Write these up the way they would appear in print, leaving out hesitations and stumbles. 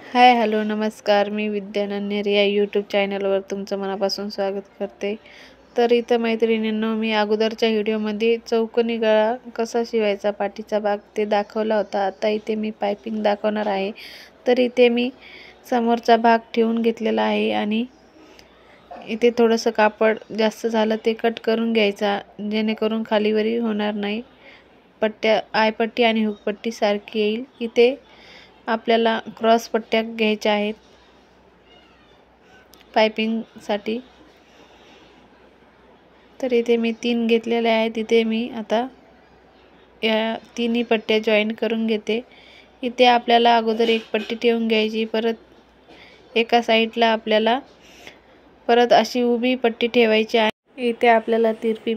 Hi hello नमस्कार. मी विद्या नन्हेर या YouTube चॅनलवर तुमचं मनापासून स्वागत करते. तर इथं मैत्रिणींनो, मी अगोदरच्या व्हिडिओमध्ये चौकोनी गळा कसा शिवायचा पाठीचा भाग ते दाखवला होता. आता इथे मी पायपिंग दाखवणार आहे. तर इथे मी समोरचा भाग ठेवून घेतलेला आहे आणि इथे थोडंसं कापड जास्त झालं ते कट करून घ्यायचा, जेणेकरून खालीवरी होणार नाही. पट्ट्या आयपट्टी आणि हुकपट्टी सारखी येईल. इथे आपल्याला क्रॉस पट्ट्या घ्यायच्या आहेत पायपिंगसाठी. तर इथे मी 3 घेतलेले आहेत. इथे मी आता या तिन्ही पट्ट्या जॉईन करून घेते. इथे आपल्याला अगोदर एक पट्टी ठेवून घ्यायची, परत एका साईडला आपल्याला परत अशी उभी पट्टी ठेवायची आहे. इथे आपल्याला तिरपी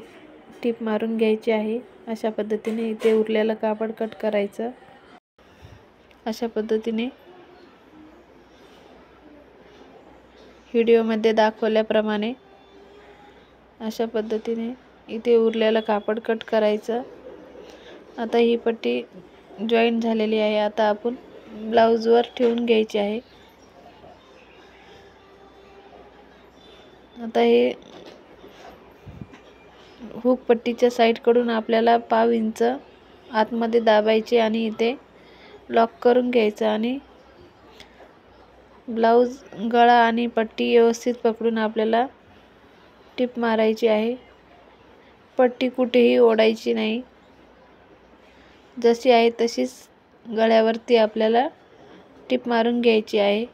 टीप मारून घ्यायची आहे. अशा पद्धतीने इथे उरलेलं कापड कट करायचं. अशा पद्धतीने व्हिडिओमध्ये दाखवल्याप्रमाणे अशा पद्धतीने इथे उरलेलं कापड कट करायचं. आता ही पट्टी जॉईन झालेली आहे. आता आपण ब्लाऊजवर ठेवून घ्यायची आहे. आता हे हुक पट्टीच्या साईडकडून आपल्याला पाव इंच आतमध्ये दाबायचे आणि इथे लॉक करून घ्यायचं आणि ब्लाऊज गळा आणि पट्टी व्यवस्थित पकडून आपल्याला टिप मारायची आहे. पट्टी कुठेही ओढायची नाही. जशी आहे तशीच गळ्यावरती आपल्याला टिप मारून घ्यायची आहे.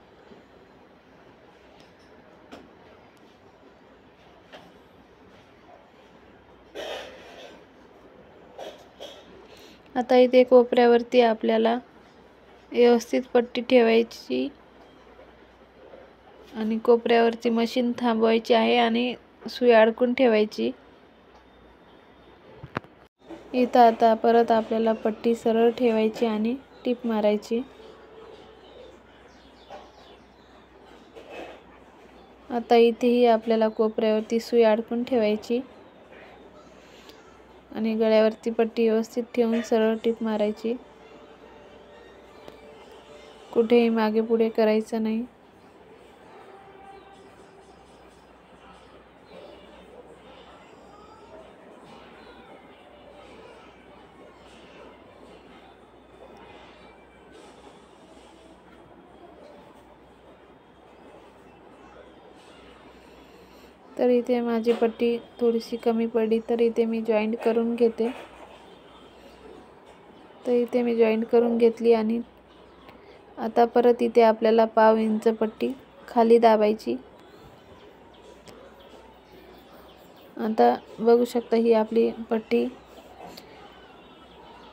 आता इथे कोपऱ्यावरती आपल्याला व्यवस्थित पट्टी ठेवायची आणि कोपऱ्यावरती मशीन थांबवायची आहे आणि सुई अडकून ठेवायची. इथं आता परत आपल्याला पट्टी सरळ ठेवायची आणि टिप मारायची. आता इथेही आपल्याला कोपऱ्यावरती सुई अडकून ठेवायची आणि गळ्यावरती पट्टी व्यवस्थित ठेवून सरळ टिप मारायची. कुठेही मागे पुढे करायचं नाही. तर इथे माझी पट्टी थोडीशी कमी पडली, तर इथे मी जॉईंट करून घेते. तर इथे मी जॉईंट करून घेतली आणि आता परत इथे आपल्याला पाव इंच पट्टी खाली दाबायची. आता बघू शकता ही आपली पट्टी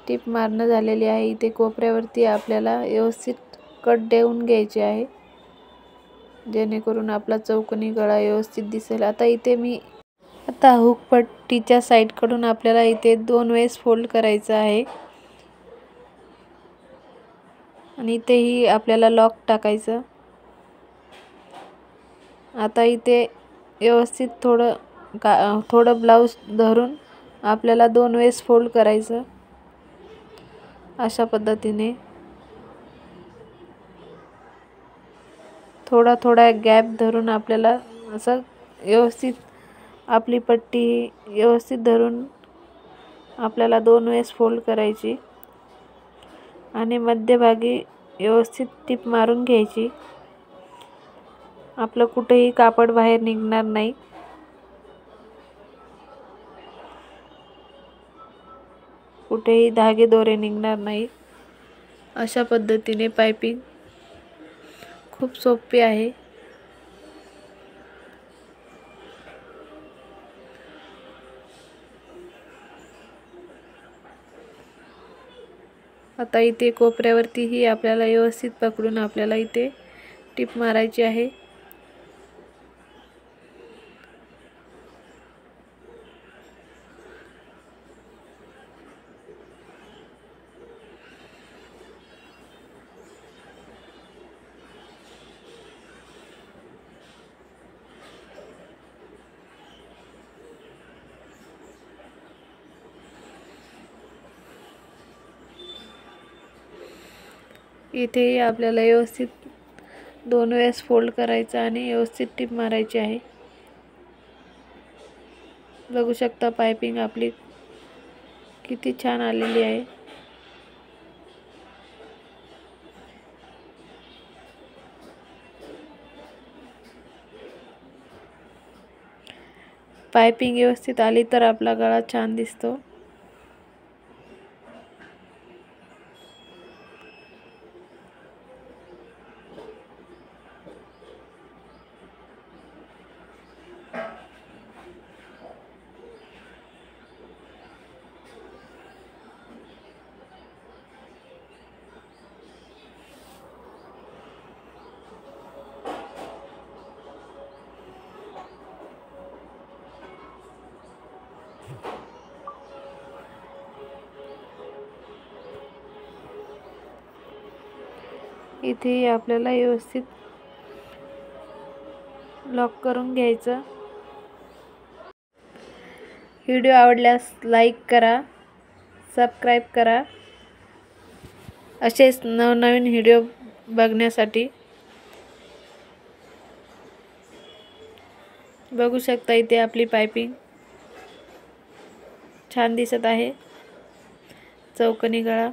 टिप मारणं झालेली आहे. इथे कोपऱ्यावरती आपल्याला व्यवस्थित कट देऊन घ्यायचे आहे, जेणेकरून आपला चौकोनी गळा व्यवस्थित दिसेल. आता हुक पट्टीच्या साईडकडून आपल्याला इथे 2 वेळेस फोल्ड करायचं आहे आणि इथेही आपल्याला लॉक टाकायचं. आता इथे व्यवस्थित थोडं ब्लाऊज धरून आपल्याला 2 वेळेस फोल्ड करायचं. अशा पद्धतीने थोडा गॅप धरून आपल्याला असं व्यवस्थित आपली पट्टी व्यवस्थित धरून आपल्याला 2 वेळेस फोल्ड करायची आणि मध्यभागी व्यवस्थित टिप मारून घ्यायची. आपलं कुठेही कापड बाहेर निघणार नाही. कुठेही धागे दोरे निघणार नाही. अशा पद्धतीने पायपिंग खूप सोपी आहे. आता इथे कोपऱ्यावरती ही आपल्याला व्यवस्थित पकडून आपल्याला इथे टिप मारायची आहे. इथेही आपल्याला व्यवस्थित 2 वेळेस फोल्ड करायचं आणि व्यवस्थित टीप मारायची आहे। बघू शकता पाइपिंग आपली किती छान आलेली आहे। पाइपिंग व्यवस्थित आली तर आपला गळा छान दिसतो। इथे आपल्याला व्यवस्थित लॉक करून घ्यायचं। व्हिडिओ आवडल्यास लाईक करा, सबस्क्राईब करा। असेच नवनवीन व्हिडिओ बघण्यासाठी। बघू शकता इथे आपली पाइपिंग छान दिसत आहे, चौकोनी गळा।